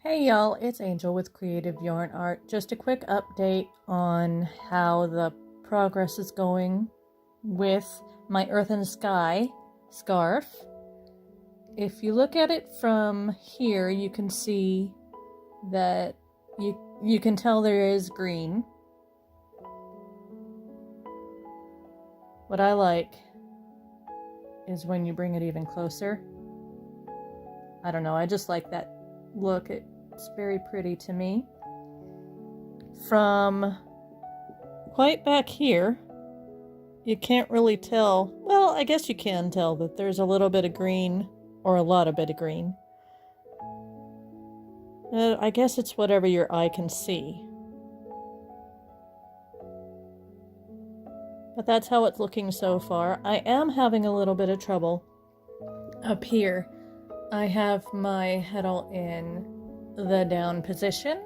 Hey y'all, it's Angel with Creative Yarn Art. Just a quick update on how the progress is going with my Earth and Sky scarf. If you look at it from here, you can see that you can tell there is green. What I like is when you bring it even closer. I don't know, I just like that look. It's very pretty to me. From quite back here, you can't really tell. Well, I guess you can tell that there's a little bit of green, or a lot of bit of green. I guess it's whatever your eye can see. But that's how it's looking so far. I am having a little bit of trouble up here. I have my heddle in the down position,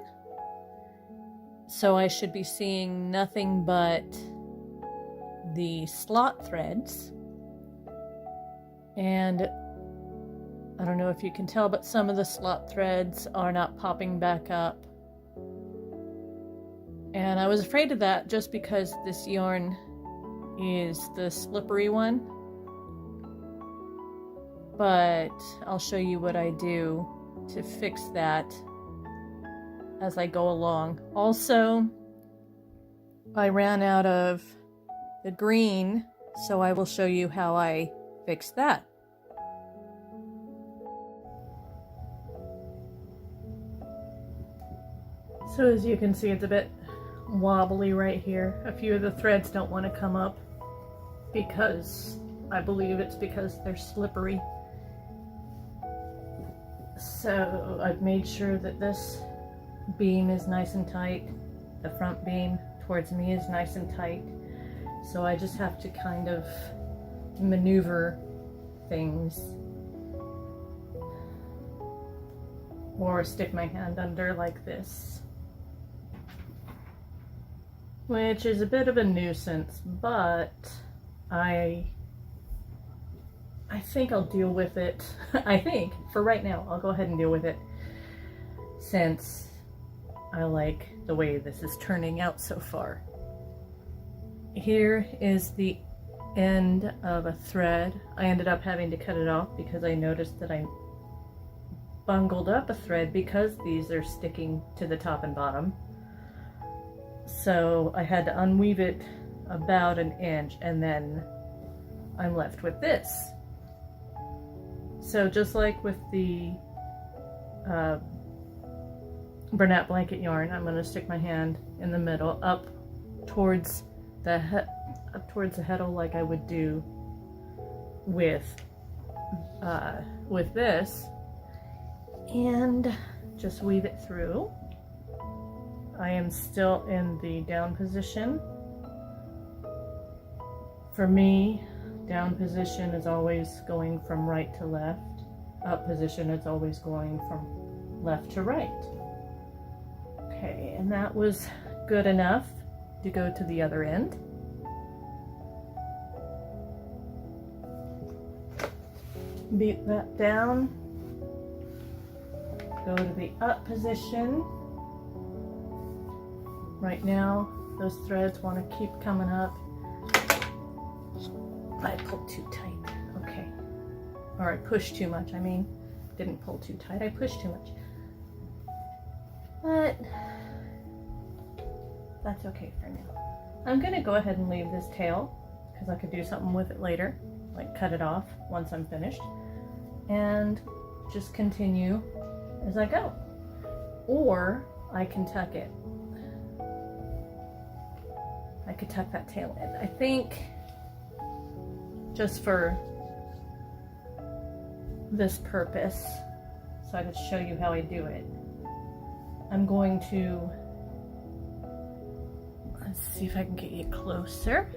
so I should be seeing nothing but the slot threads. And I don't know if you can tell, but some of the slot threads are not popping back up. And I was afraid of that just because this yarn is the slippery one. But I'll show you what I do to fix that as I go along. Also, I ran out of the green, so I will show you how I fix that. So as you can see, it's a bit wobbly right here. A few of the threads don't want to come up because I believe it's because they're slippery. So I've made sure that this beam is nice and tight. The front beam towards me is nice and tight. So I just have to kind of maneuver things or stick my hand under like this, which is a bit of a nuisance, but I think I'll deal with it. I think, for right now, I'll go ahead and deal with it since I like the way this is turning out so far. Here is the end of a thread. I ended up having to cut it off because I noticed that I bungled up a thread because these are sticking to the top and bottom. So I had to unweave it about an inch, and then I'm left with this. So just like with the Bernat blanket yarn, I'm going to stick my hand in the middle up towards the heddle like I would do with this, and just weave it through. I am still in the down position. For me, down position is always going from right to left. Up position is always going from left to right. Okay, and that was good enough to go to the other end. Beat that down. Go to the up position. Right now, those threads want to keep coming up. I pulled too tight. Okay. Or I pushed too much. I mean, didn't pull too tight. I pushed too much. But that's okay for now. I'm going to go ahead and leave this tail because I could do something with it later, like cut it off once I'm finished, and just continue as I go. Or I can tuck it. I could tuck that tail in. I think just for this purpose, so I can show you how I do it, I'm going to, let's see if I can get you closer.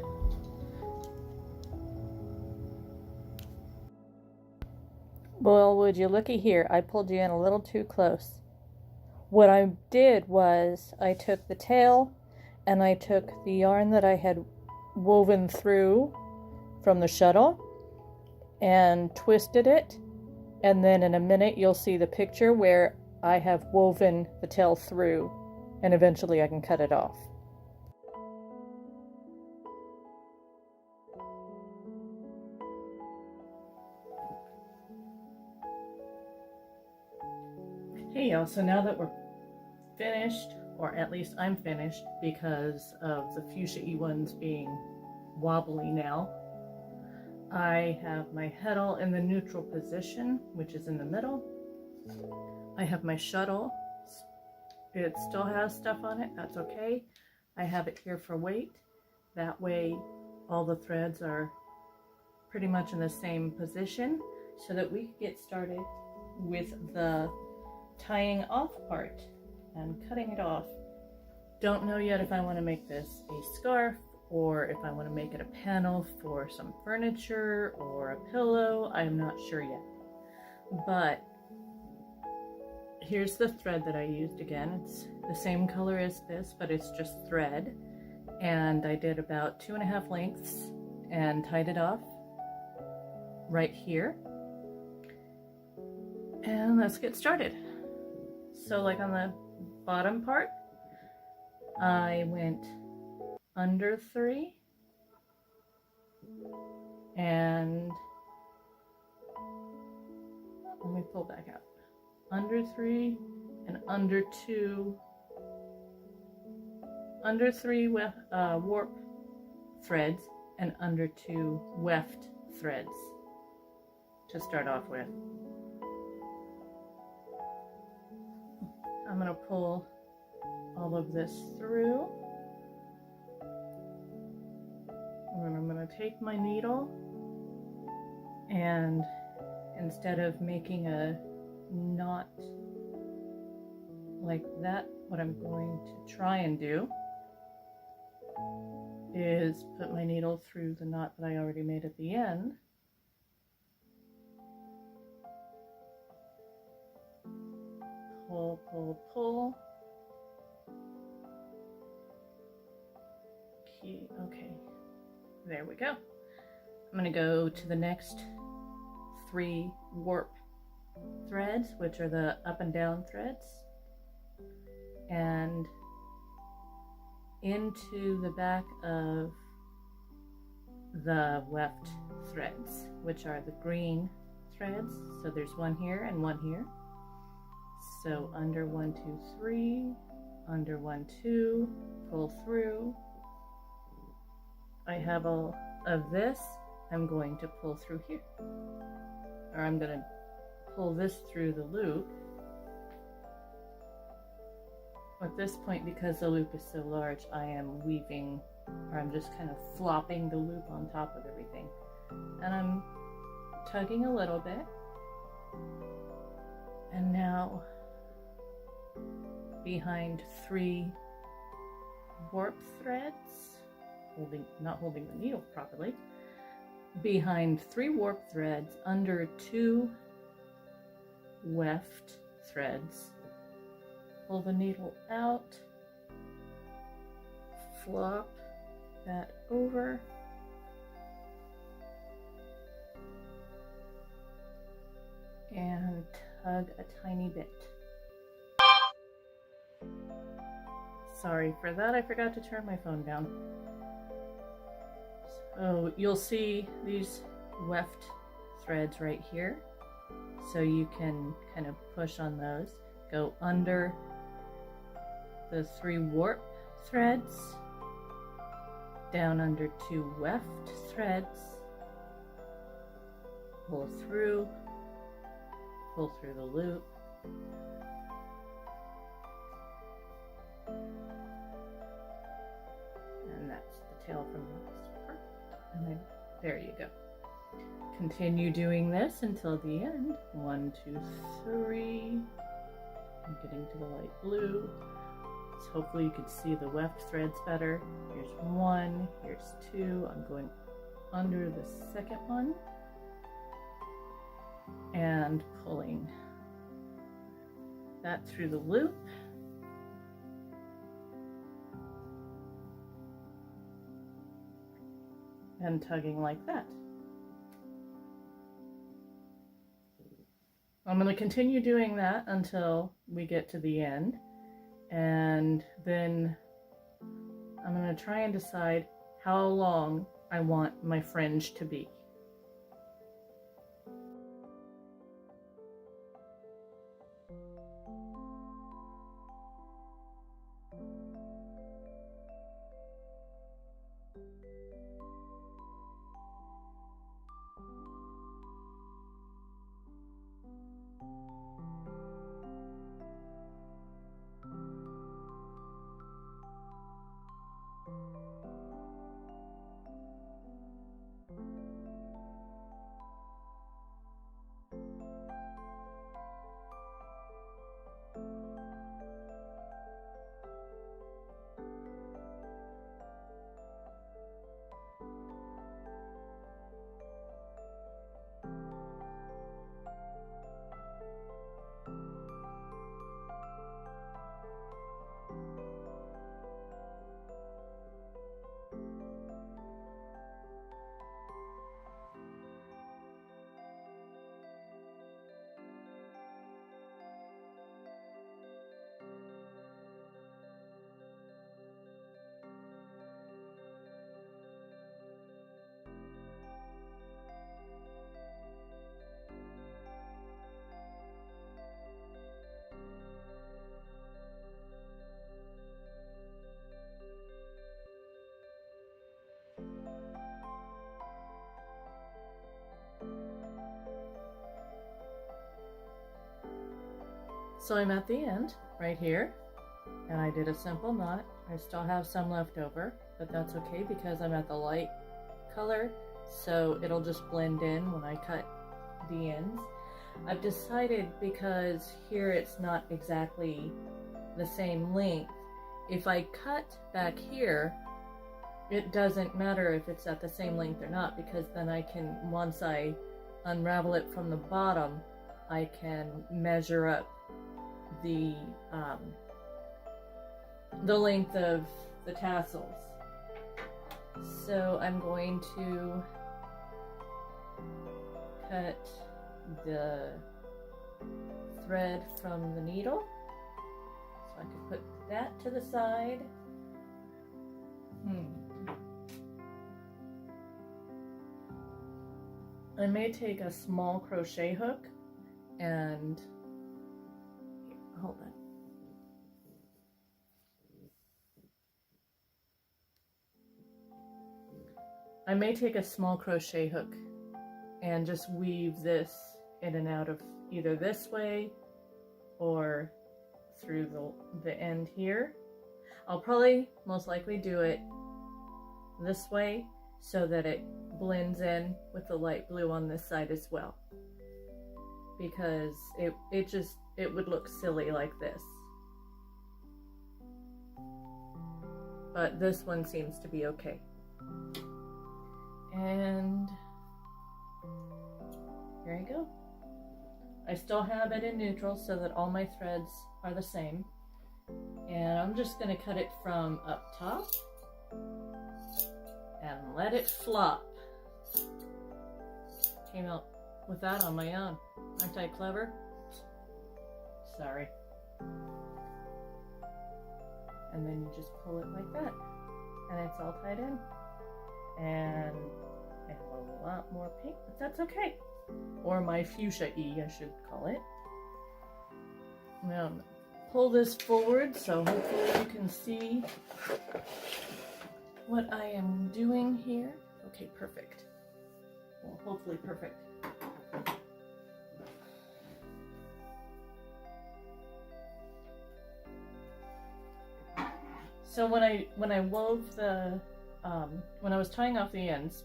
Well, would you looky here, I pulled you in a little too close. What I did was I took the tail and I took the yarn that I had woven through from the shuttle and twisted it, and then in a minute you'll see the picture where I have woven the tail through, and eventually I can cut it off. Hey y'all, so now that we're finished, or at least I'm finished because of the fuchsia-y ones being wobbly now, I have my heddle in the neutral position, which is in the middle. I have my shuttle. It still has stuff on it, that's okay. I have it here for weight. That way all the threads are pretty much in the same position so that we can get started with the tying off part and cutting it off. Don't know yet if I want to make this a scarf or if I want to make it a panel for some furniture or a pillow. I'm not sure yet. But here's the thread that I used again. It's the same color as this, but it's just thread. And I did about 2.5 lengths and tied it off right here. And let's get started. So like on the bottom part, I went under 3 and let me pull back out. Under 3 and under 2, under 3 warp threads and under 2 weft threads to start off with. I'm going to pull all of this through, and then I'm going to take my needle, and instead of making a knot like that, what I'm going to try and do is put my needle through the knot that I already made at the end. Pull, pull, pull. Okay, there we go. I'm going to go to the next 3 warp threads, which are the up and down threads, and into the back of the weft threads, which are the green threads. So there's one here and one here. So under 1, 2, 3, under 1, 2, pull through. I have all of this. I'm going to pull through here, or I'm going to pull this through the loop. At this point, because the loop is so large, I am weaving, or I'm just kind of flopping the loop on top of everything. And I'm tugging a little bit. And now, behind 3 warp threads, not holding the needle properly, behind 3 warp threads, under 2 weft threads, pull the needle out, flop that over, and tug a tiny bit. Sorry for that, I forgot to turn my phone down. So you'll see these weft threads right here. So you can kind of push on those, go under the 3 warp threads, down under 2 weft threads, pull through the loop, and that's the tail from the last part, and then there you go. Continue doing this until the end. 1, 2, 3. I'm getting to the light blue. So hopefully you can see the weft threads better. Here's 1, here's 2. I'm going under the second one and pulling that through the loop. And tugging like that. I'm going to continue doing that until we get to the end, and then I'm going to try and decide how long I want my fringe to be. So I'm at the end right here, and I did a simple knot. I still have some left over, but that's okay because I'm at the light color, so it'll just blend in when I cut the ends. I've decided, because here it's not exactly the same length, if I cut back here, it doesn't matter if it's at the same length or not, because then I can, once I unravel it from the bottom, I can measure up the length of the tassels. So I'm going to cut the thread from the needle, so I can put that to the side. I may take a small crochet hook and hold on. I may take a small crochet hook and just weave this in and out of either this way or through the end here. I'll probably most likely do it this way so that it blends in with the light blue on this side as well, because it would look silly like this. But this one seems to be okay. And here I go. I still have it in neutral so that all my threads are the same. And I'm just going to cut it from up top and let it flop. Came out with that on my own. Aren't I clever? Sorry. And then you just pull it like that, and it's all tied in. And I have a lot more pink, but that's okay. Or my fuchsia-y, I should call it. Now, pull this forward so hopefully you can see what I am doing here. Okay, perfect. Well, hopefully perfect. So when I wove the when I was tying off the ends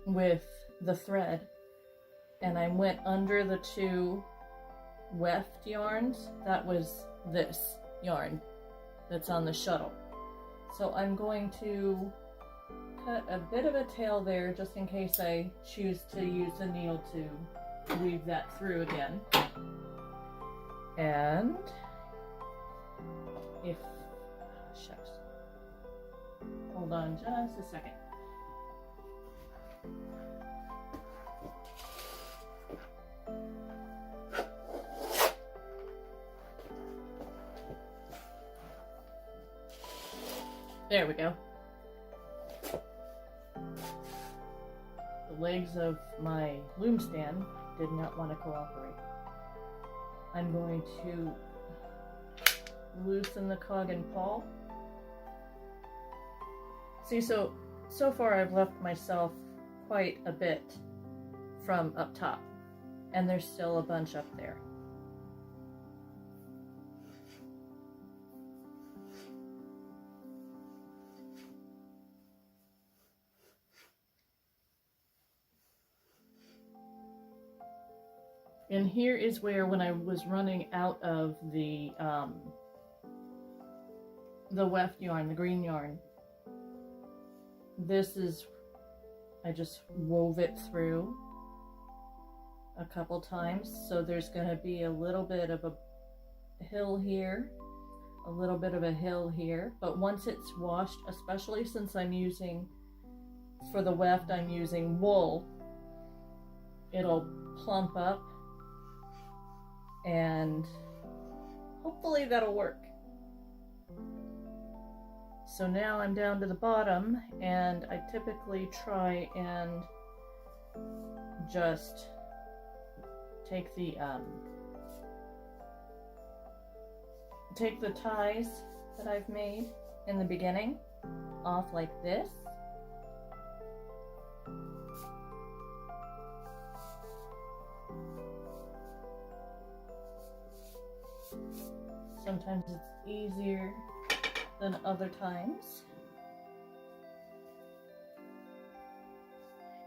with the thread, and I went under the two weft yarns, that was this yarn that's on the shuttle. So I'm going to cut a bit of a tail there just in case I choose to use the needle to weave that through again. And if, shucks, hold on just a second. There we go. The legs of my loom stand did not want to cooperate. I'm going to loosen the cog and pawl. See, so far I've left myself quite a bit from up top, and there's still a bunch up there. And here is where, when I was running out of the weft yarn, the green yarn, this is, I just wove it through a couple times. So there's going to be a little bit of a hill here, a little bit of a hill here. But once it's washed, especially since I'm using, for the weft, I'm using wool, it'll plump up. And hopefully that'll work. So now I'm down to the bottom, and I typically try and just take the ties that I've made in the beginning off like this. Sometimes it's easier than other times.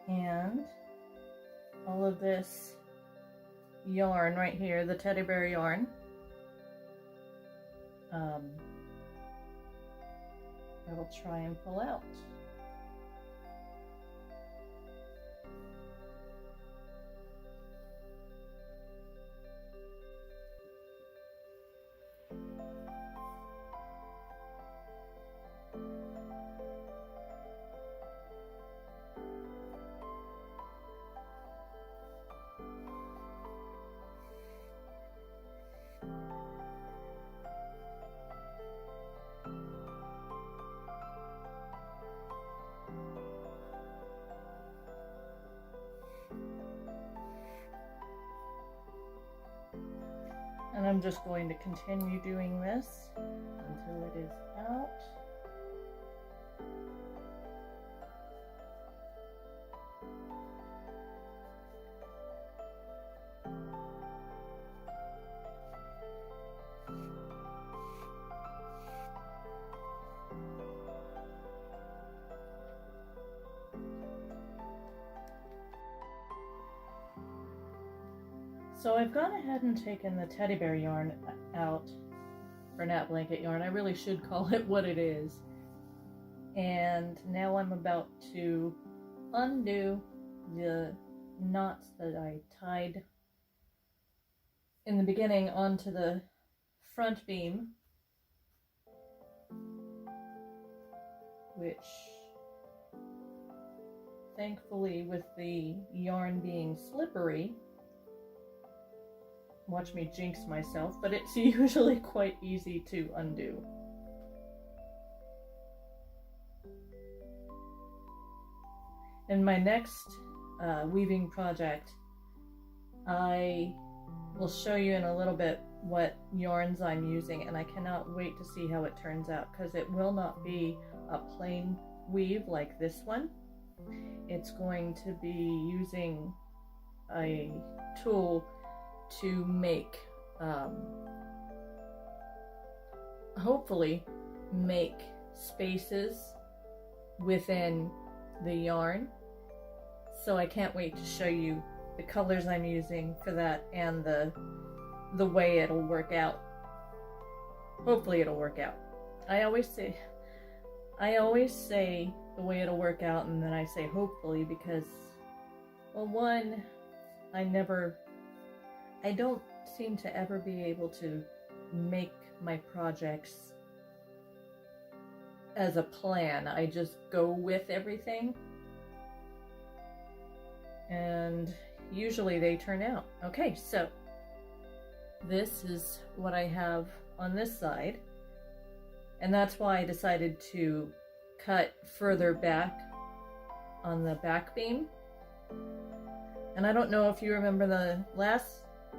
And all of this yarn right here, the teddy bear yarn, I will try and pull out. And I'm just going to continue doing this until it is out. So I've gone ahead and taken the teddy bear yarn out, or nap blanket yarn. I really should call it what it is. And now I'm about to undo the knots that I tied in the beginning onto the front beam, which thankfully, with the yarn being slippery, watch me jinx myself, but it's usually quite easy to undo. In my next weaving project, I will show you in a little bit what yarns I'm using, and I cannot wait to see how it turns out, because it will not be a plain weave like this one. It's going to be using a tool to make, hopefully make spaces within the yarn. So I can't wait to show you the colors I'm using for that and the way it'll work out. Hopefully it'll work out. I always say the way it'll work out, and then I say hopefully because, well, one, I don't seem to ever be able to make my projects as a plan. I just go with everything, and usually they turn out. Okay, so this is what I have on this side, And that's why I decided to cut further back on the back beam. And I don't know if you remember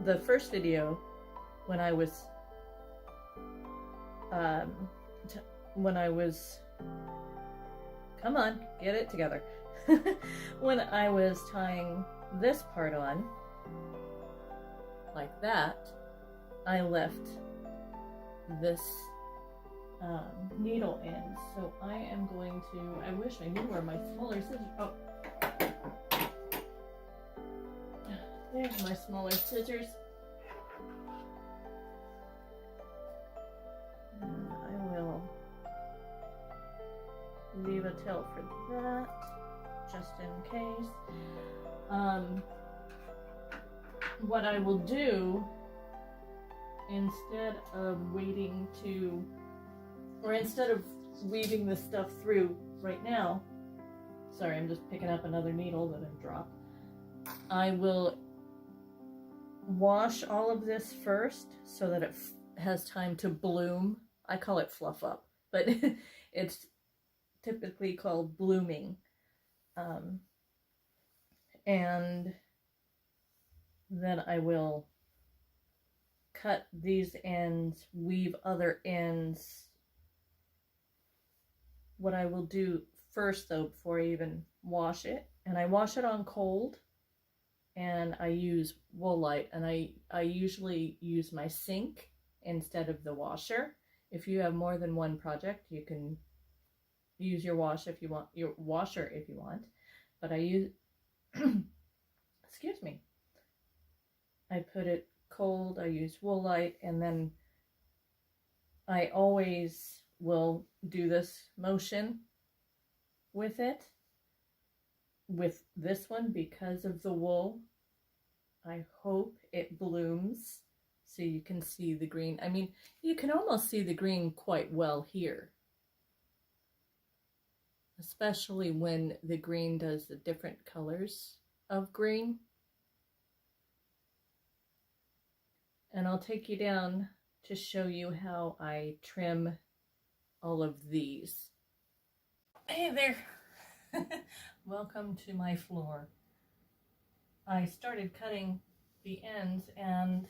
the first video when I was come on, get it together. When I was tying this part on like that, I left this needle in. So I am going to, I wish I knew where my smaller scissors, oh, there's my smaller scissors. And I will leave a tail for that, just in case. What I will do, instead of instead of weaving this stuff through right now, sorry, I'm just picking up another needle that I've dropped. I will wash all of this first so that it has time to bloom. I call it fluff up, but it's typically called blooming. And then I will cut these ends, weave other ends. What I will do first, though, before I even wash it, and I wash it on cold, and I use Woolite, and I usually use my sink instead of the washer. If you have more than one project, you can use your washer if you want, but I use excuse me, I put it cold, I use Woolite, and then I always will do this motion with it, with this one, because of the wool. I hope it blooms so you can see the green. I mean, you can almost see the green quite well here, especially when the green does the different colors of green. And I'll take you down to show you how I trim all of these. Hey there! Welcome to my floor. I started cutting the ends and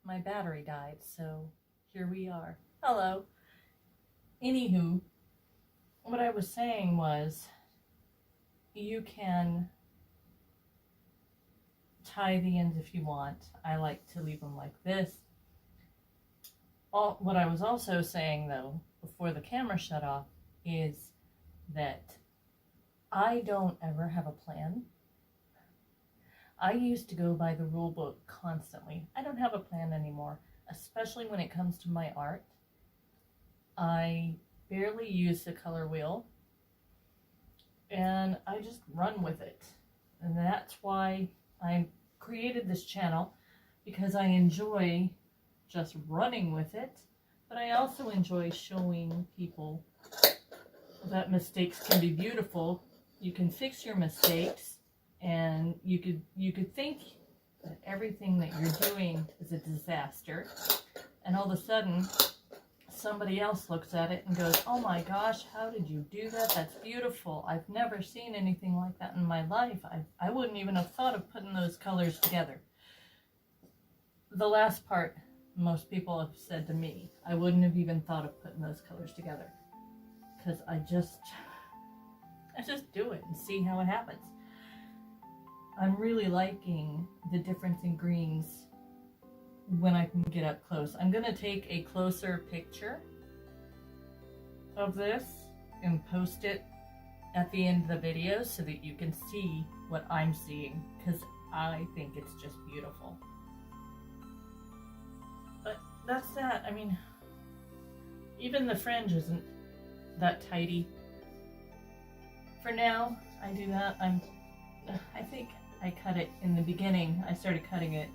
my battery died, so here we are. Hello. Anywho, what I was saying was, you can tie the ends if you want. I like to leave them like this. What I was also saying, though, before the camera shut off, is that I don't ever have a plan. I used to go by the rule book constantly. I don't have a plan anymore, especially when it comes to my art. I barely use the color wheel, and I just run with it. And that's why I created this channel, because I enjoy just running with it, but I also enjoy showing people that mistakes can be beautiful. You can fix your mistakes, and you could think that everything that you're doing is a disaster, and all of a sudden somebody else looks at it and goes, oh my gosh, how did you do that? That's beautiful. I've never seen anything like that in my life. I wouldn't even have thought of putting those colors together. The last part, most people have said to me, I wouldn't have even thought of putting those colors together, because I just do it and see how it happens. I'm really liking the difference in greens when I can get up close. I'm going to take a closer picture of this and post it at the end of the video so that you can see what I'm seeing, because I think it's just beautiful. But that's that. I mean, even the fringe isn't that tidy. For now, I do that. I think I cut it in the beginning. I started cutting it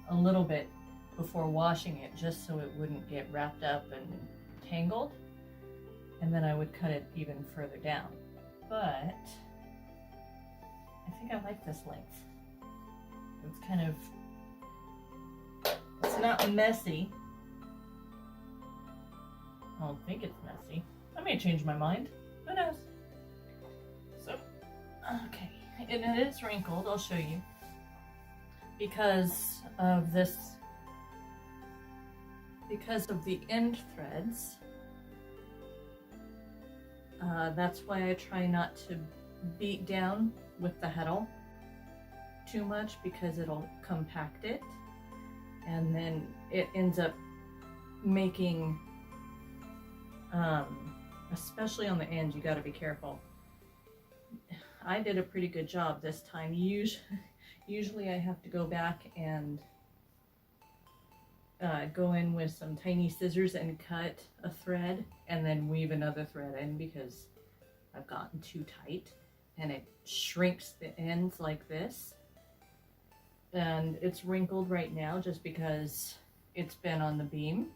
a little bit before washing it, just so it wouldn't get wrapped up and tangled. And then I would cut it even further down. But I think I like this length. It's kind of, it's not messy. I don't think it's messy. I may change my mind. Who knows? So, okay. And it is wrinkled, I'll show you. Because of this, because of the end threads, that's why I try not to beat down with the heddle too much, because it'll compact it, and then it ends up making, especially on the end, you got to be careful. I did a pretty good job this time. Usually I have to go back and go in with some tiny scissors and cut a thread and then weave another thread in, because I've gotten too tight and it shrinks the ends like this. And it's wrinkled right now just because it's been on the beam.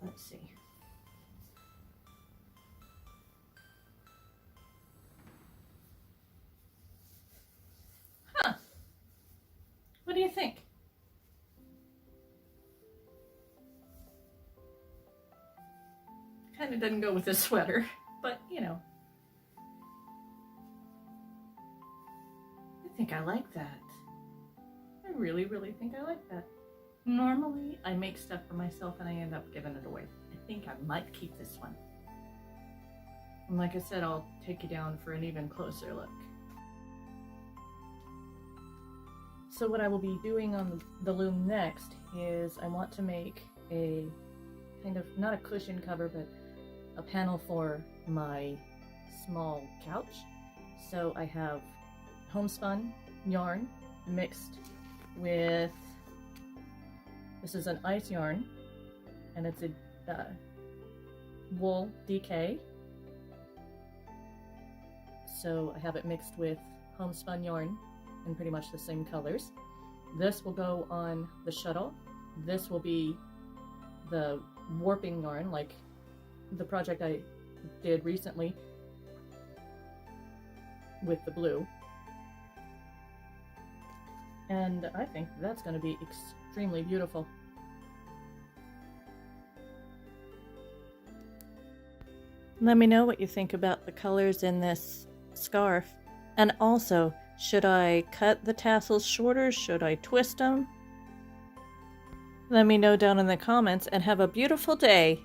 Let's see. Huh. What do you think? Kind of doesn't go with this sweater, but you know. I think I like that. I really, really think I like that. Normally, I make stuff for myself and I end up giving it away. I think I might keep this one. And like I said, I'll take you down for an even closer look. So what I will be doing on the loom next is I want to make a kind of, not a cushion cover, but a panel for my small couch. So I have homespun yarn mixed with, this is an ice yarn, and it's a wool DK. So I have it mixed with homespun yarn in pretty much the same colors. This will go on the shuttle. This will be the warping yarn, like the project I did recently with the blue. And I think that's going to be extremely beautiful. Let me know what you think about the colors in this scarf. And also, should I cut the tassels shorter? Should I twist them? Let me know down in the comments, and have a beautiful day.